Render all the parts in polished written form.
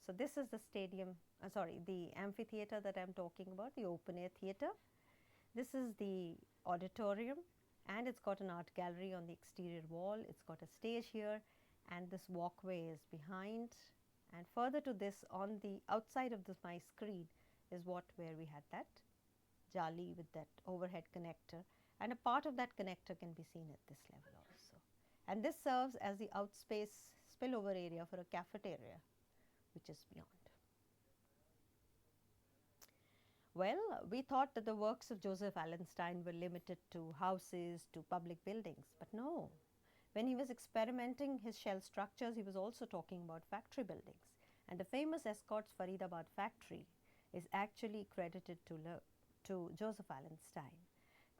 So this is the the amphitheater that I'm talking about, the open air theater. This is the auditorium, and it's got an art gallery on the exterior wall. It's got a stage here, and this walkway is behind. And further to this, on the outside of my screen is where we had that jali with that overhead connector, and a part of that connector can be seen at this level also. And this serves as the outspace spillover area for a cafeteria which is beyond. Well, we thought that the works of Joseph Allen Stein were limited to houses, to public buildings, but no. When he was experimenting his shell structures, he was also talking about factory buildings. And the famous Escorts Faridabad factory is actually credited to Joseph Allen Stein.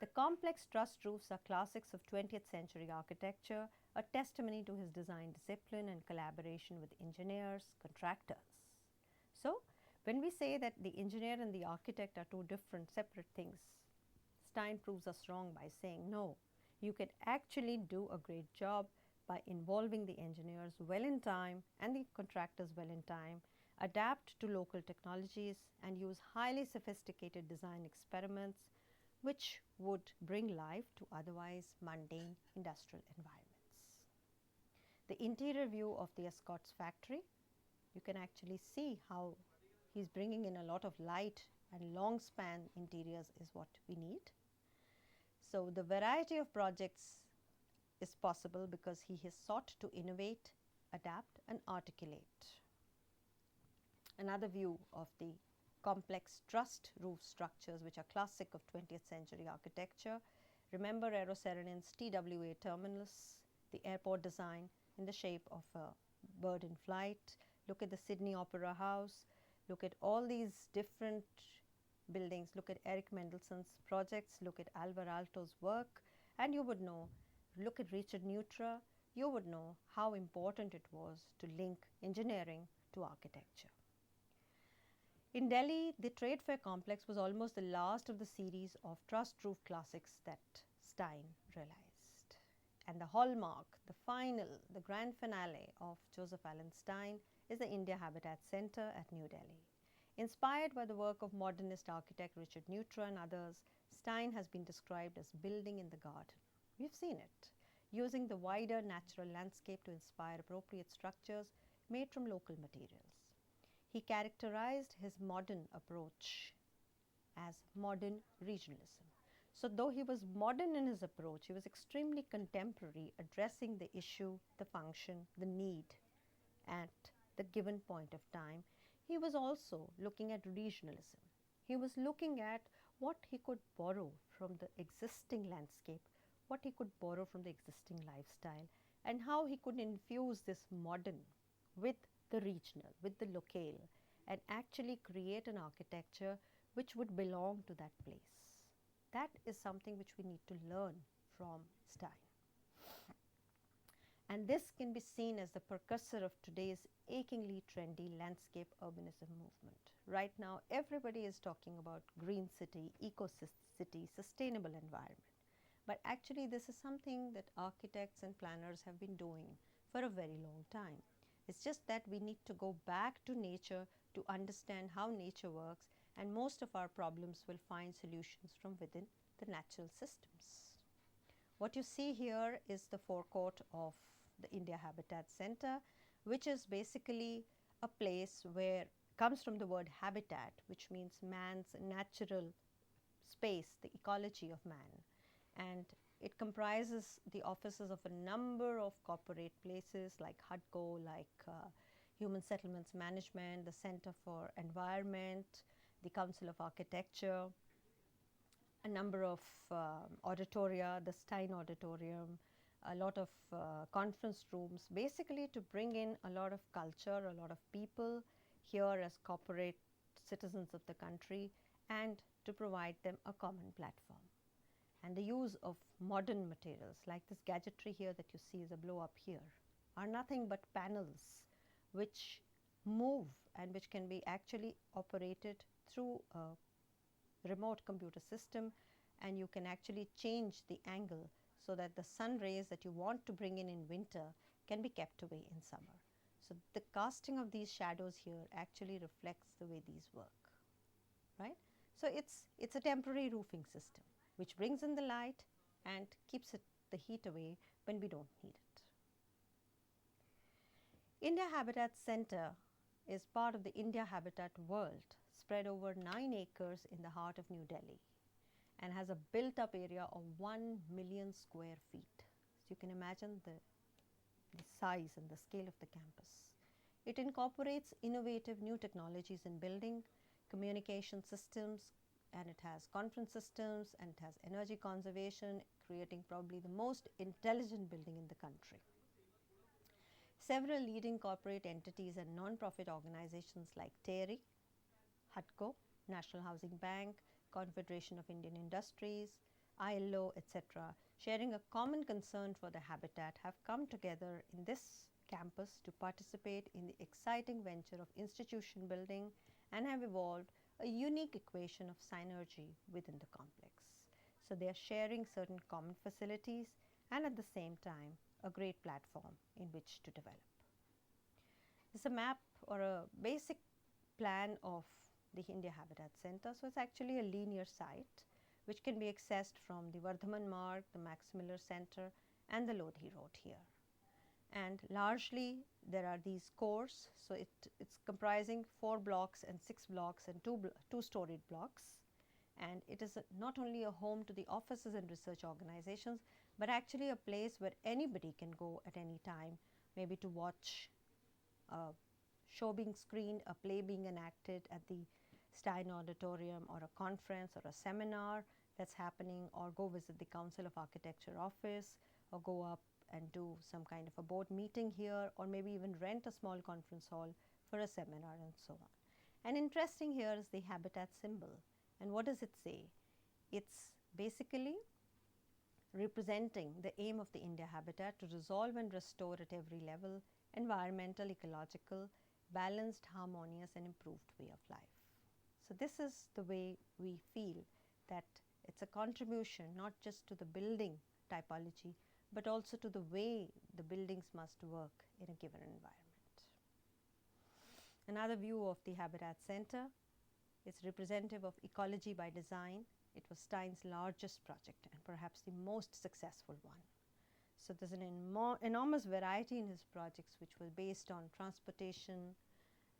The complex trussed roofs are classics of 20th century architecture, a testimony to his design discipline and collaboration with engineers, contractors. So, when we say that the engineer and the architect are two different separate things, Stein proves us wrong by saying no, you can actually do a great job by involving the engineers well in time and the contractors well in time, adapt to local technologies and use highly sophisticated design experiments which would bring life to otherwise mundane industrial environments. The interior view of the Escorts factory, you can actually see how he's bringing in a lot of light, and long span interiors is what we need. So, the variety of projects is possible because he has sought to innovate, adapt and articulate. Another view of the complex trussed roof structures which are classic of 20th century architecture. Remember Aeroserenen's TWA terminus, the airport design in the shape of a bird in flight. Look at the Sydney Opera House. Look at all these different buildings. Look at Eric Mendelssohn's projects. Look at Alvar Aalto's work, and you would know. Look at Richard Neutra. You would know how important it was to link engineering to architecture. In Delhi, the Trade Fair complex was almost the last of the series of trussed roof classics that Stein realized. And the hallmark, the final, the grand finale of Joseph Allen Stein is the India Habitat Center at New Delhi. Inspired by the work of modernist architect Richard Neutra and others, Stein has been described as building in the garden. We've seen it, using the wider natural landscape to inspire appropriate structures made from local materials. He characterized his modern approach as modern regionalism. So, though he was modern in his approach, he was extremely contemporary, addressing the issue, the function, the need at the given point of time. He was also looking at regionalism. He was looking at what he could borrow from the existing landscape, what he could borrow from the existing lifestyle, and how he could infuse this modern with the regional, with the locale, and actually create an architecture which would belong to that place. That is something which we need to learn from Stein. And this can be seen as the precursor of today's achingly trendy landscape urbanism movement. Right now, everybody is talking about green city, eco-city, sustainable environment. But actually, this is something that architects and planners have been doing for a very long time. It's just that we need to go back to nature to understand how nature works, and most of our problems will find solutions from within the natural systems. What you see here is the forecourt of the India Habitat Center, which is basically a place where comes from the word habitat, which means man's natural space, the ecology of man. And it comprises the offices of a number of corporate places like HUDCO, like Human Settlements Management, the Center for Environment, the Council of Architecture, a number of auditoria, the Stein Auditorium, a lot of conference rooms, basically to bring in a lot of culture, a lot of people here as corporate citizens of the country, and to provide them a common platform. And the use of modern materials like this gadgetry here that you see is a blow up here are nothing but panels which move and which can be actually operated through a remote computer system, and you can actually change the angle so that the sun rays that you want to bring in winter can be kept away in summer. So the casting of these shadows here actually reflects the way these work, right? So it's a temporary roofing system which brings in the light and keeps the heat away when we don't need it. India Habitat Center is part of the India Habitat world, spread over 9 acres in the heart of New Delhi, and has a built-up area of 1 million square feet. So you can imagine the size and the scale of the campus. It incorporates innovative new technologies in building, communication systems, and it has conference systems, and it has energy conservation, creating probably the most intelligent building in the country. Several leading corporate entities and non-profit organizations like TERI, HUDCO, National Housing Bank, Confederation of Indian Industries, ILO, etc., sharing a common concern for the habitat, have come together in this campus to participate in the exciting venture of institution building and have evolved a unique equation of synergy within the complex. So they are sharing certain common facilities and at the same time a great platform in which to develop. This is a map or a basic plan of the India Habitat Center. So it's actually a linear site which can be accessed from the Vardhaman Marg, the Max Miller Center, and the Lodhi Road here. And largely there are these cores, so it's comprising 4 blocks and 6 blocks and two-storied blocks. And it is not only a home to the offices and research organizations, but actually a place where anybody can go at any time, maybe to watch a show being screened, a play being enacted at the Stein auditorium, or a conference or a seminar that's happening, or go visit the Council of Architecture office, or go up and do some kind of a board meeting here, or maybe even rent a small conference hall for a seminar and so on. And interesting here is the habitat symbol. And what does it say? It's basically representing the aim of the India Habitat to resolve and restore at every level environmental, ecological, balanced, harmonious and improved way of life. So this is the way we feel that it's a contribution not just to the building typology, but also to the way the buildings must work in a given environment. Another view of the Habitat Center is representative of ecology by design. It was Stein's largest project and perhaps the most successful one. So there's an enormous variety in his projects which were based on transportation,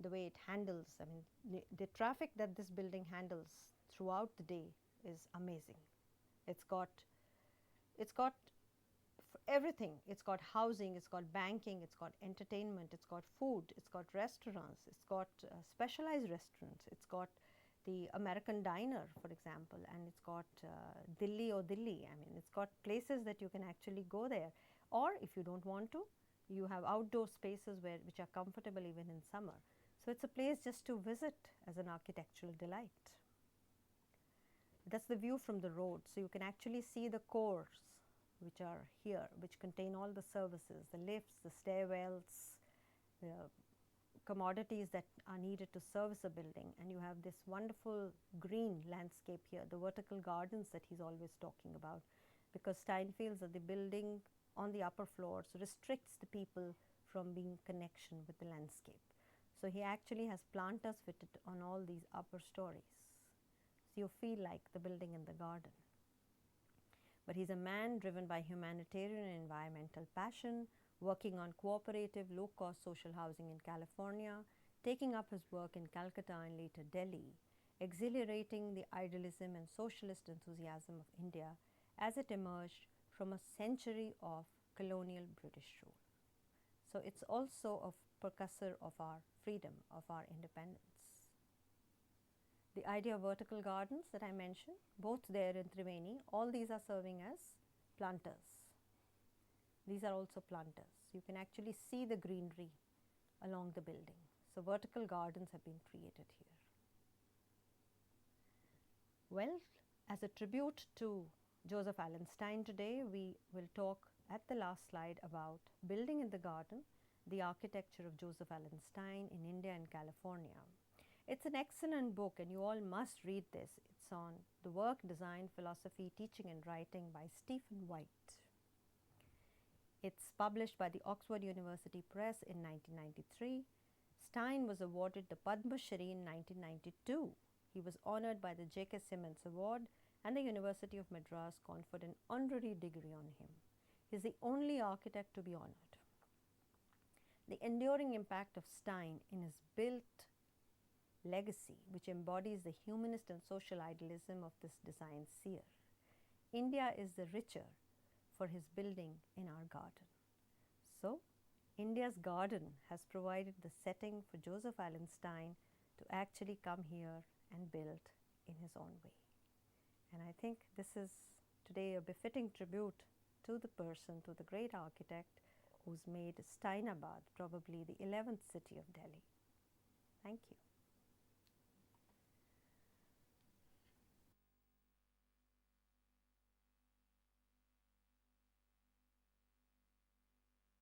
the way it handles, I mean, the traffic that this building handles throughout the day is amazing. It's got everything. It's got housing, it's got banking, it's got entertainment, it's got food, it's got restaurants, it's got specialized restaurants, it's got the American diner, for example, and it's got Delhi or Delhi. I mean, it's got places that you can actually go there. Or if you don't want to, you have outdoor spaces which are comfortable even in summer. So it's a place just to visit as an architectural delight. That's the view from the road. So you can actually see the cores which are here, which contain all the services, the lifts, the stairwells, the commodities that are needed to service a building. And you have this wonderful green landscape here, the vertical gardens that he's always talking about, because Stein feels that the building on the upper floors restricts the people from being in connection with the landscape. So he actually has planters fitted on all these upper stories. So you feel like the building in the garden. But he's a man driven by humanitarian and environmental passion, working on cooperative, low-cost social housing in California, taking up his work in Calcutta and later Delhi, exhilarating the idealism and socialist enthusiasm of India as it emerged from a century of colonial British rule. So it's also a precursor of our freedom, of our independence. The idea of vertical gardens that I mentioned, both there in Triveni, all these are serving as planters. These are also planters. You can actually see the greenery along the building. So vertical gardens have been created here. Well, as a tribute to Joseph Allen Stein today, we will talk at the last slide about Building in the Garden, the architecture of Joseph Allen Stein in India and California. It's an excellent book and you all must read this. It's on the work, design, philosophy, teaching and writing by Stephen White. It's published by the Oxford University Press in 1993. Stein was awarded the Padma Shri in 1992. He was honored by the J.K. Simmons Award, and the University of Madras conferred an honorary degree on him. He is the only architect to be honored. The enduring impact of Stein in his built legacy, which embodies the humanist and social idealism of this design seer. India is the richer for his building in our garden. So, India's garden has provided the setting for Joseph Allen Stein to actually come here and build in his own way. And I think this is today a befitting tribute to the person, to the great architect who's made Steinabad probably the 11th city of Delhi. Thank you.